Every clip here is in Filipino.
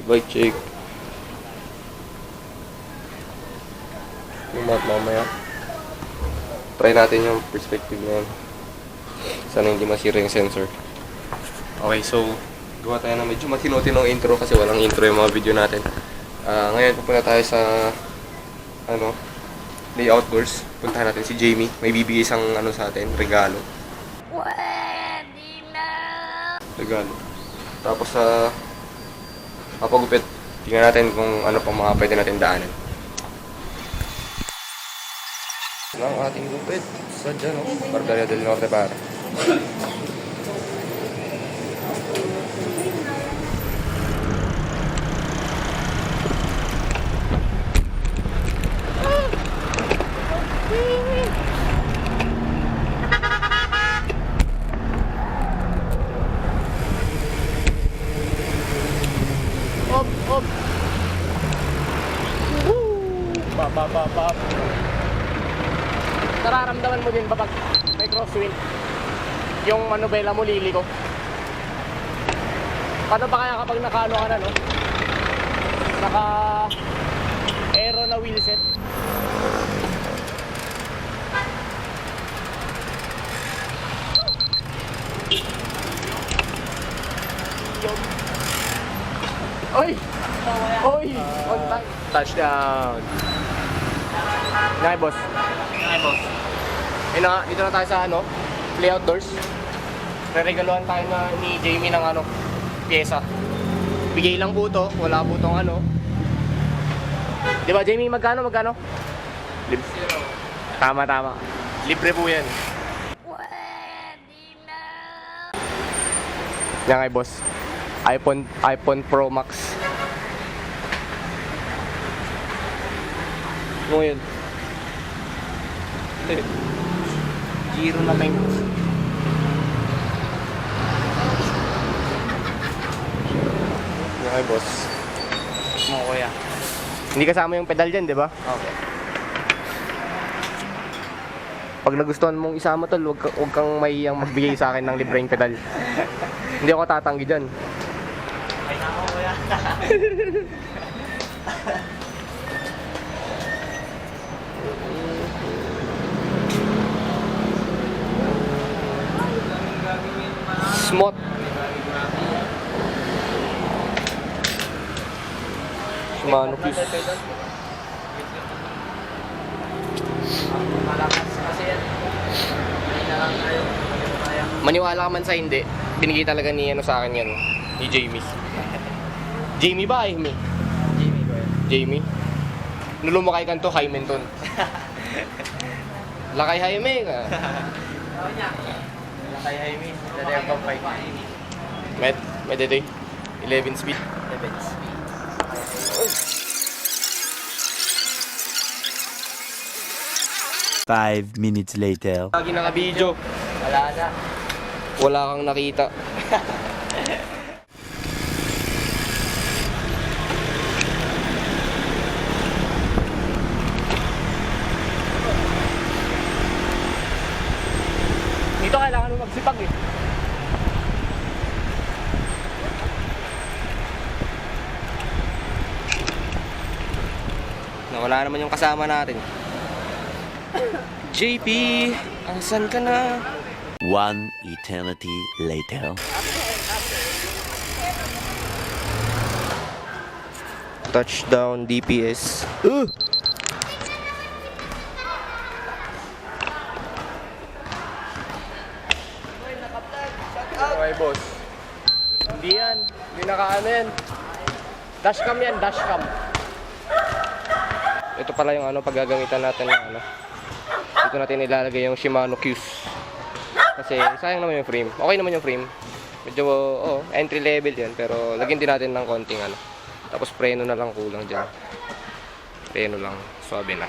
Bike check. Yung mamaya. Try natin yung perspective na yun. Sana hindi masira yung sensor. Okay, so gawa tayo na medyo matino-tinong intro kasi walang intro yung mga video natin. Ngayon pupunta tayo sa Day Outdoors. Puntahan natin si Jamie. May bibigay isang sa atin, regalo. Regalo. Tapos kapagupit, tingnan natin kung ano pa mga pwede natin daanan. Ang ating gupit sa Barberia del Norte para. Op. Bap. Nararamdaman mo din ba pag may crosswind? Yung manubela mo liliko? Paano ba kaya kapag naka ka na, no? Naka aero na wheelset? Oy! Touchdown! Ngay boss. Dito na tayo sa Play Outdoors. Re-regaluhan tayo ni Jamie ng pyesa. Bigay lang po to, wala po tong Di ba Jamie, magkano? Zero. Tama. Libre po yan. Yan ngay boss. iPhone Pro Max. Ano yun? Giro na may okay boss. Mo kuya. Hindi kasama yung pedal dyan, di ba? Okay. Pag nagustuhan mong isama tol, huwag kang mahihiyang magbigay sa akin ng libreng pedal. Hindi ako tatanggi dyan. Ay nako kuya. Smooth. Shimano Fuse. Malakas kasi yan. Maniwala ka man sa hindi, binigay talaga ni sa akin yan, ni Jamie. Jamie ba? Jamie kuya. Jamie? Nulumakay ka to, Jaime ton. Lakay Jaime ka. Kay Jaime, dadaya pa pa. May dito 11 speed. 11 speed. 5 minutes later. Lagi naka-video. Wala na. Wala kang nakita. Dito kailangan mo magsipag eh. Nawala naman yung kasama natin. JP, asan ka na? 1 eternity later. Touchdown DPS. Okay, boss. Hindi yan. Hindi nakaano yan. Dashcam yan, dashcam. Ito pala yung paggagamitan natin ng Dito natin ilalagay yung Shimano Fuse. Kasi sayang naman yung frame. Okay naman yung frame. Medyo entry level yan, pero lagyan din natin ng konting Tapos preno na lang kulang diyan. Preno lang, swabe na.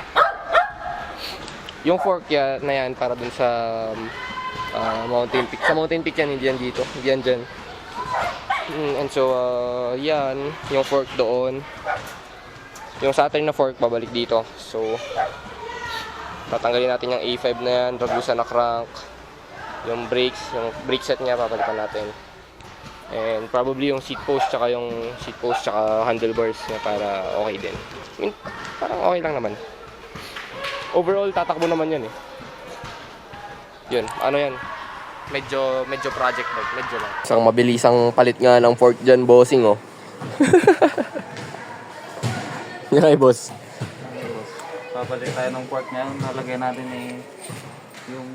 Yung fork na yan para dun sa Mountain Peak. Sa Mountain Peak yan, hindi yan dito. Hindi yan dyan. And so, yan. Yung fork doon. Yung Saturn na fork, babalik dito. So, tatanggalin natin yung A5 na yan. Ragusa na crank. Yung brake set niya, papalitan natin. And probably yung seat post tsaka handlebars na para okay din. I mean, parang okay lang naman. Overall, tatakbo naman yan eh. Yun, ano yan? Medyo project bike, medyo lang. Isang mabilisang palit nga ng fork dyan, bossing oh. Yan ay boss. Papalit tayo ng port ngayon. Nalagay natin yung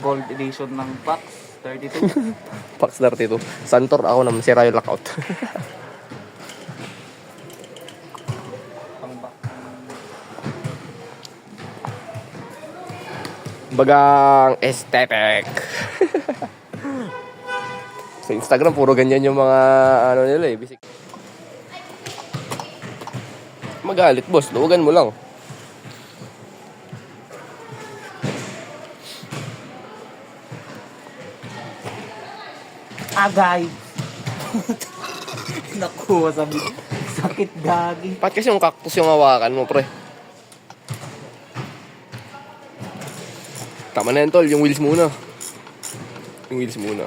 gold edition ng PAX 32. Pax 32. Santor, ako naman, sira yung lockout. Pang-back. Bagang aesthetic. Sa Instagram, puro ganyan yung mga ano nila eh. Bisik. Magalit, boss. Luwagan mo lang. Agay! Nakuha sa sakit gagi. Bakit kasi yung cactus yung hawakan mo, pre? Tama na yan, tol. Yung wheels muna. Yung wheels muna.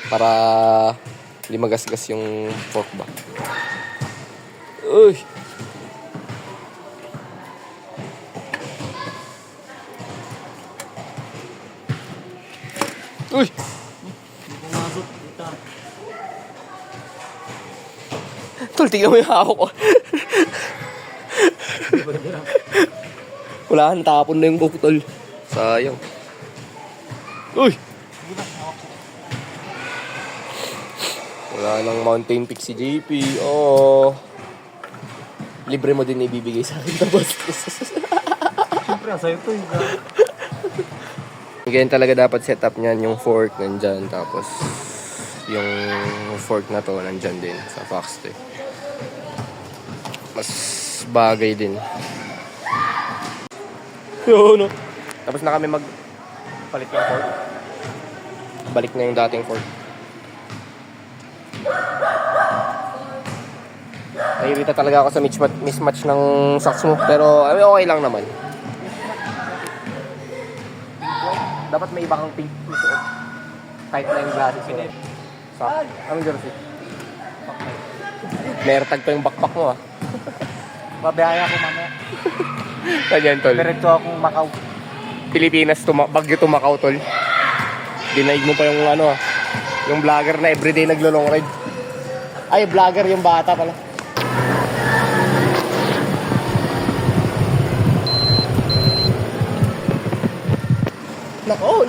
Para hindi magasgas yung fork ba. Uy! Uy! Pumasok. Ito. Tol, tingnan mo yung hawak ko. Wala, natapon na yung coke, tol. Sayang. Uy! Wala nang mountain peak si JP. Oh. Libre mo din ibibigay sa akin, tapos. Siyempre, sa'yo ito yung Ganyan talaga dapat setup niyan, yung fork nandyan, tapos yung fork na to nandyan din sa Fox 2. Mas bagay din. Yo, no. Tapos na kami magpalit ng fork. Balik na yung dating fork. Naiirita talaga ako sa mismatch ng socks mo, pero okay lang naman. Dapat may iba kang pink nito. Tight na yung glasses mo. Sock. Anong jersey? May tag pa yung backpack mo ah. Babiyaya ko mamaya. Ganyan, tol. Diretso akong Macau. Pilipinas, Baguio to Macau, tol. Dinaig mo pa yung ano ah. Yung vlogger na everyday naglo-long ride. Ay, vlogger yung bata pala. Nako.